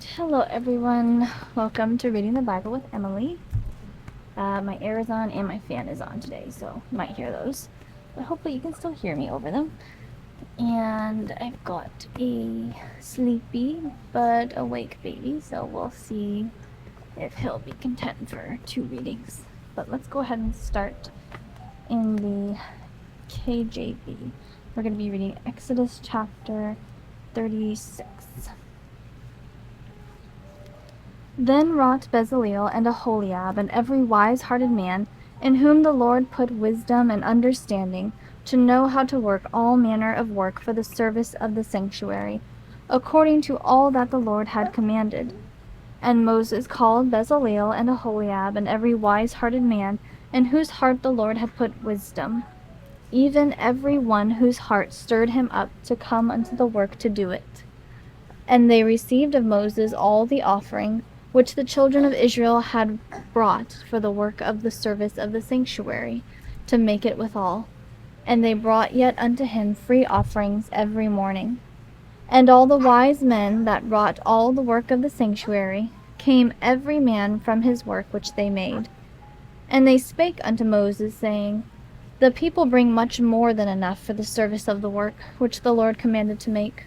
Hello everyone, welcome to Reading the Bible with Emily. My air is on and my fan is on today, so you might hear those, but hopefully you can still hear me over them. And I've got a sleepy but awake baby, so we'll see if he'll be content for 2 readings. But let's go ahead and start in the KJV. We're going to be reading Exodus chapter 36. Then wrought Bezaleel and Aholiab and every wise-hearted man, in whom the Lord put wisdom and understanding, to know how to work all manner of work for the service of the sanctuary, according to all that the Lord had commanded. And Moses called Bezaleel and Aholiab and every wise-hearted man, in whose heart the Lord had put wisdom, even every one whose heart stirred him up to come unto the work to do it. And they received of Moses all the offering which the children of Israel had brought for the work of the service of the sanctuary, to make it withal. And they brought yet unto him free offerings every morning. And all the wise men that wrought all the work of the sanctuary came every man from his work which they made. And they spake unto Moses, saying, The people bring much more than enough for the service of the work which the Lord commanded to make.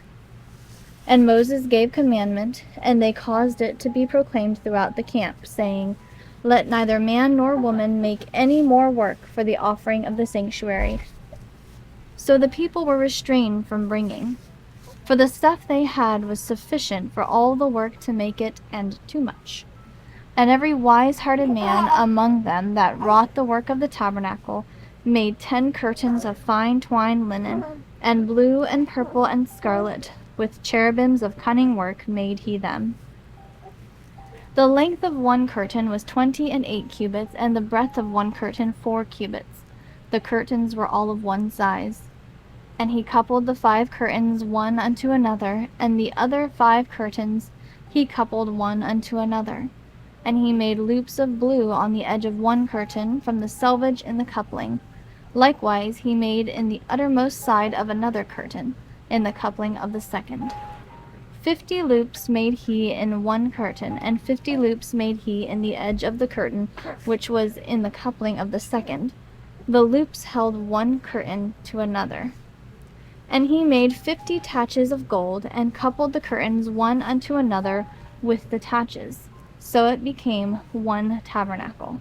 And Moses gave commandment, and they caused it to be proclaimed throughout the camp, saying, Let neither man nor woman make any more work for the offering of the sanctuary. So the people were restrained from bringing, for the stuff they had was sufficient for all the work to make it, and too much. And every wise-hearted man among them that wrought the work of the tabernacle made 10 curtains of fine twined linen, and blue and purple and scarlet, with cherubims of cunning work made he them. The length of one curtain was 28 cubits, and the breadth of one curtain 4 cubits. The curtains were all of one size. And he coupled the 5 curtains one unto another, and the other 5 curtains he coupled one unto another. And he made loops of blue on the edge of one curtain from the selvage in the coupling. Likewise he made in the uttermost side of another curtain, in the coupling of the second. 50 loops made he in one curtain, and 50 loops made he in the edge of the curtain which was in the coupling of the second. The loops held one curtain to another. And he made 50 taches of gold, and coupled the curtains one unto another with the taches. So it became one tabernacle.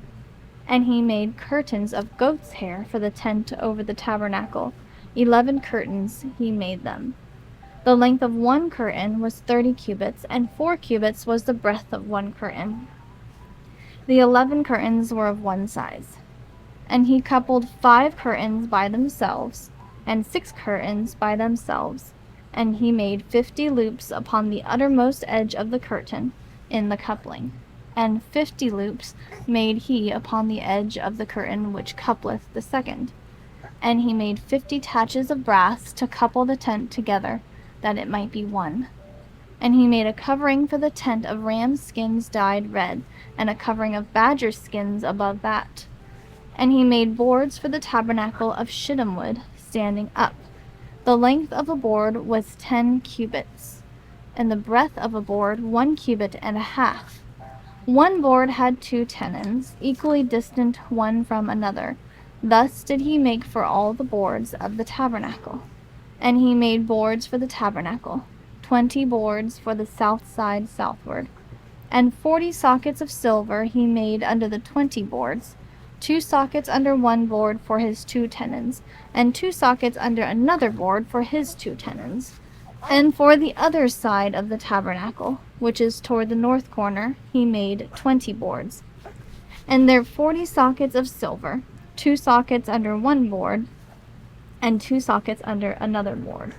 And he made curtains of goat's hair for the tent over the tabernacle. 11 curtains he made them. The length of one curtain was 30 cubits, and 4 cubits was the breadth of one curtain. The 11 curtains were of one size. And he coupled 5 curtains by themselves, and 6 curtains by themselves. And he made 50 loops upon the uttermost edge of the curtain in the coupling. And 50 loops made he upon the edge of the curtain which coupleth the second. And he made 50 taches of brass to couple the tent together, that it might be one. And he made a covering for the tent of ram's skins dyed red, and a covering of badger skins above that. And he made boards for the tabernacle of shittim wood, standing up. The length of a board was 10 cubits, and the breadth of a board 1 cubit and a half. One board had 2 tenons, equally distant one from another. Thus did he make for all the boards of the tabernacle. And he made boards for the tabernacle, 20 boards for the south side southward. And 40 sockets of silver he made under the 20 boards, 2 sockets under one board for his 2 tenons, and 2 sockets under another board for his 2 tenons. And for the other side of the tabernacle, which is toward the north corner, he made 20 boards. And there 40 sockets of silver, 2 sockets under one board, and 2 sockets under another board.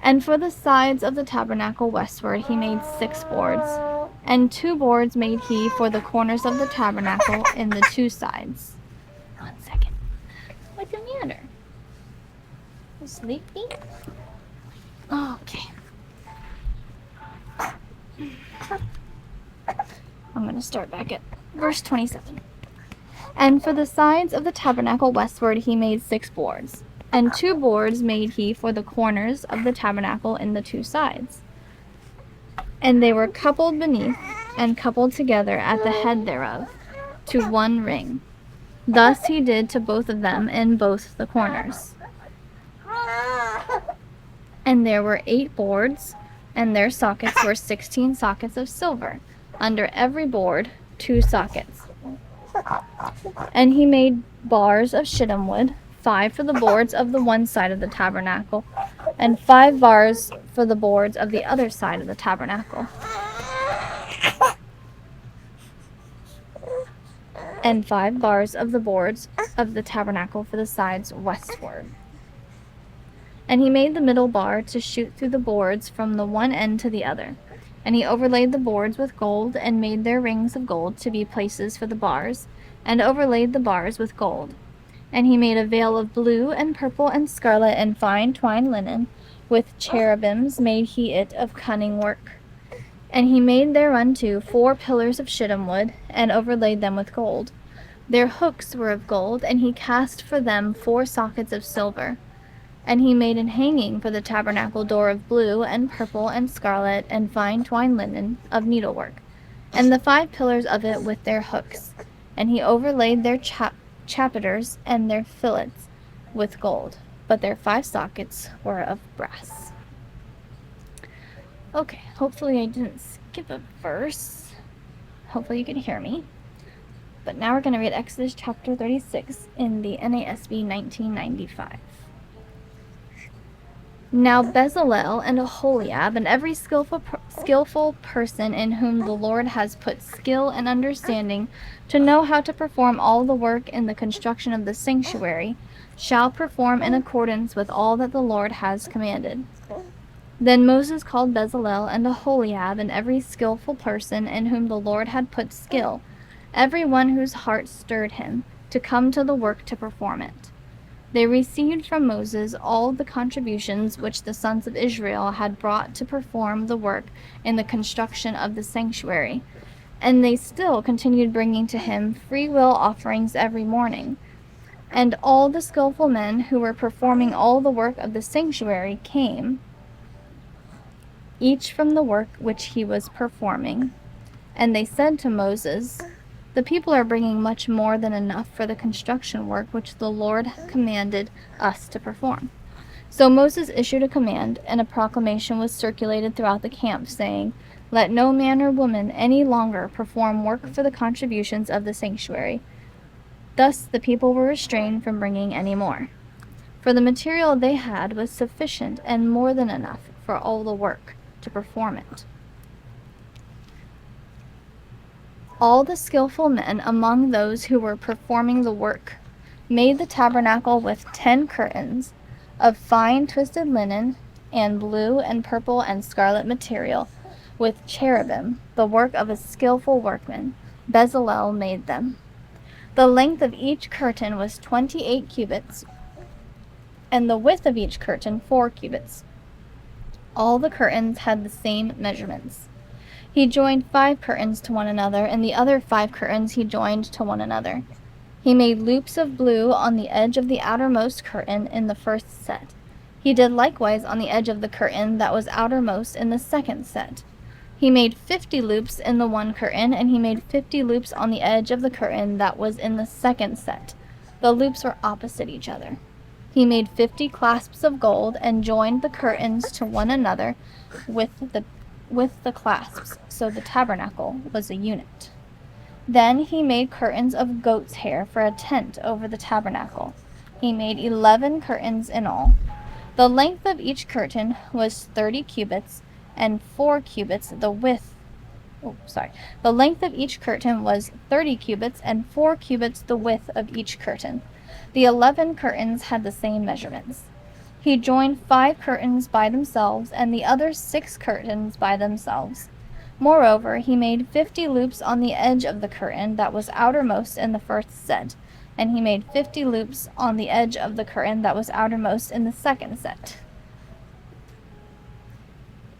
And for the sides of the tabernacle westward he made 6 boards, and 2 boards made he for the corners of the tabernacle in the 2 sides. 1 second. What's the matter? You sleepy? Okay. I'm going to start back at verse 27. And for the sides of the tabernacle westward he made 6 boards, and 2 boards made he for the corners of the tabernacle in the 2 sides. And they were coupled beneath and coupled together at the head thereof to one ring. Thus he did to both of them in both the corners. And there were 8 boards, and their sockets were 16 sockets of silver, under every board 2 sockets. And he made bars of shittim wood, 5 for the boards of the one side of the tabernacle, and 5 bars for the boards of the other side of the tabernacle. And 5 bars of the boards of the tabernacle for the sides westward. And he made the middle bar to shoot through the boards from the one end to the other. And he overlaid the boards with gold, and made their rings of gold to be places for the bars, and overlaid the bars with gold. And he made a veil of blue and purple and scarlet and fine twined linen, with cherubims made he it of cunning work. And he made thereunto 4 pillars of shittim wood, and overlaid them with gold. Their hooks were of gold, and he cast for them 4 sockets of silver. And he made an hanging for the tabernacle door of blue and purple and scarlet and fine twined linen of needlework, and the 5 pillars of it with their hooks. And he overlaid their chapiters and their fillets with gold, but their 5 sockets were of brass. Okay, hopefully I didn't skip a verse. Hopefully you can hear me. But now we're going to read Exodus chapter 36 in the NASB 1995. Now Bezalel and Aholiab and every skillful person in whom the Lord has put skill and understanding to know how to perform all the work in the construction of the sanctuary shall perform in accordance with all that the Lord has commanded. Then Moses called Bezalel and Aholiab and every skillful person in whom the Lord had put skill, every one whose heart stirred him, to come to the work to perform it. They received from Moses all the contributions which the sons of Israel had brought to perform the work in the construction of the sanctuary, and they still continued bringing to him freewill offerings every morning. And all the skillful men who were performing all the work of the sanctuary came, each from the work which he was performing. And they said to Moses, "The people are bringing much more than enough for the construction work which the Lord commanded us to perform." So Moses issued a command, and a proclamation was circulated throughout the camp, saying, "Let no man or woman any longer perform work for the contributions of the sanctuary." Thus the people were restrained from bringing any more, for the material they had was sufficient and more than enough for all the work to perform it. All the skillful men among those who were performing the work made the tabernacle with 10 curtains of fine twisted linen and blue and purple and scarlet material, with cherubim, the work of a skillful workman. Bezalel made them. The length of each curtain was 28 cubits, and the width of each curtain 4 cubits. All the curtains had the same measurements. He joined 5 curtains to one another, and the other 5 curtains he joined to one another. He made loops of blue on the edge of the outermost curtain in the first set. He did likewise on the edge of the curtain that was outermost in the second set. He made 50 loops in the one curtain, and he made 50 loops on the edge of the curtain that was in the second set. The loops were opposite each other. He made 50 clasps of gold, and joined the curtains to one another with the clasps, so the tabernacle was a unit. Then he made curtains of goat's hair for a tent over the tabernacle. He made 11 curtains in all. The length of each curtain was 30 cubits, and 4 cubits the width. The length of each curtain was 30 cubits, and 4 cubits the width of each curtain. The 11 curtains had the same measurements. He joined 5 curtains by themselves, and the other 6 curtains by themselves. Moreover, he made 50 loops on the edge of the curtain that was outermost in the first set, and he made 50 loops on the edge of the curtain that was outermost in the second set.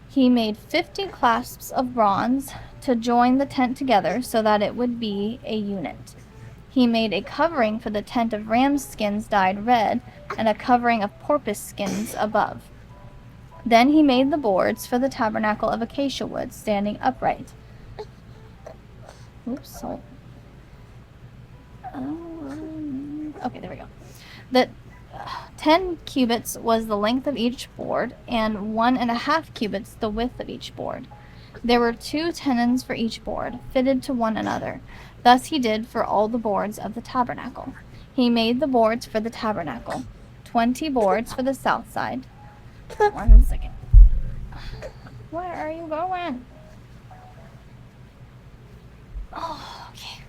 He made 50 clasps of bronze to join the tent together so that it would be a unit. He made a covering for the tent of ram's skins dyed red, and a covering of porpoise skins above. Then he made the boards for the tabernacle of acacia wood, standing upright. Oops, sorry. Okay, there we go. The 10 cubits was the length of each board, and 1.5 cubits the width of each board. There were 2 tenons for each board, fitted to one another. Thus he did for all the boards of the tabernacle. He made the boards for the tabernacle, 20 boards for the south side. 1 second. Where are you going? Oh, okay.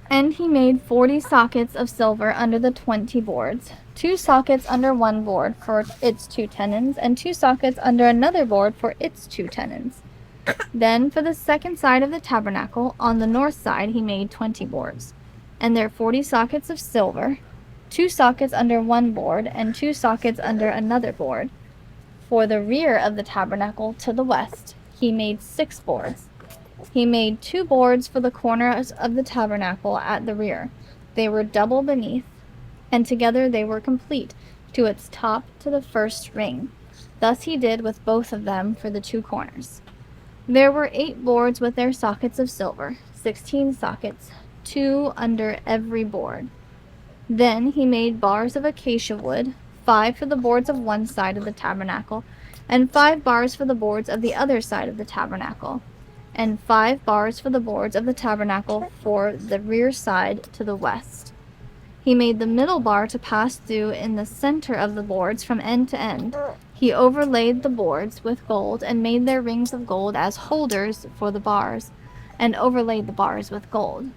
And he made 40 sockets of silver under the 20 boards, 2 sockets under one board for its 2 tenons, and 2 sockets under another board for its 2 tenons. Then for the second side of the tabernacle, on the north side, he made 20 boards, and there 40 sockets of silver, 2 sockets under one board, and 2 sockets under another board. For the rear of the tabernacle to the west, he made 6 boards. He made 2 boards for the corners of the tabernacle at the rear. They were double beneath, and together they were complete, to its top to the first ring. Thus he did with both of them for the 2 corners. There were 8 boards with their sockets of silver, 16 sockets, 2 under every board. Then he made bars of acacia wood, 5 for the boards of one side of the tabernacle, and 5 bars for the boards of the other side of the tabernacle, and 5 bars for the boards of the tabernacle for the rear side to the west. He made the middle bar to pass through in the center of the boards from end to end. He overlaid the boards with gold and made their rings of gold as holders for the bars, and overlaid the bars with gold.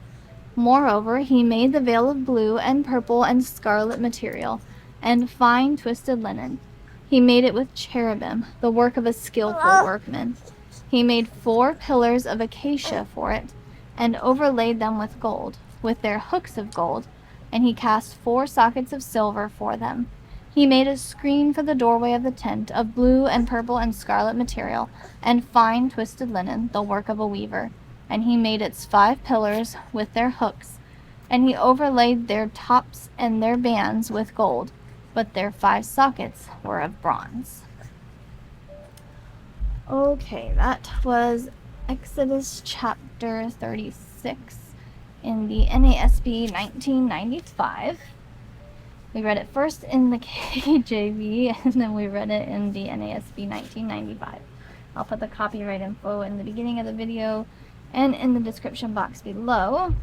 Moreover, he made the veil of blue and purple and scarlet material, and fine twisted linen. He made it with cherubim, the work of a skillful workman. He made 4 pillars of acacia for it, and overlaid them with gold, with their hooks of gold, and he cast 4 sockets of silver for them. He made a screen for the doorway of the tent of blue and purple and scarlet material, and fine twisted linen, the work of a weaver. And he made its 5 pillars with their hooks, and he overlaid their tops and their bands with gold, but their 5 sockets were of bronze. Okay, that was Exodus chapter 36 in the NASB 1995. We read it first in the KJV, and then we read it in the NASB 1995. I'll put the copyright info in the beginning of the video and in the description box below.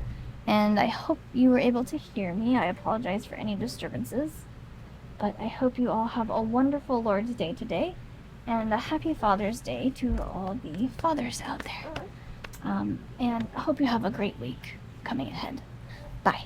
And I hope you were able to hear me. I apologize for any disturbances. But I hope you all have a wonderful Lord's Day today. And a happy Father's Day to all the fathers out there. And I hope you have a great week coming ahead. Bye.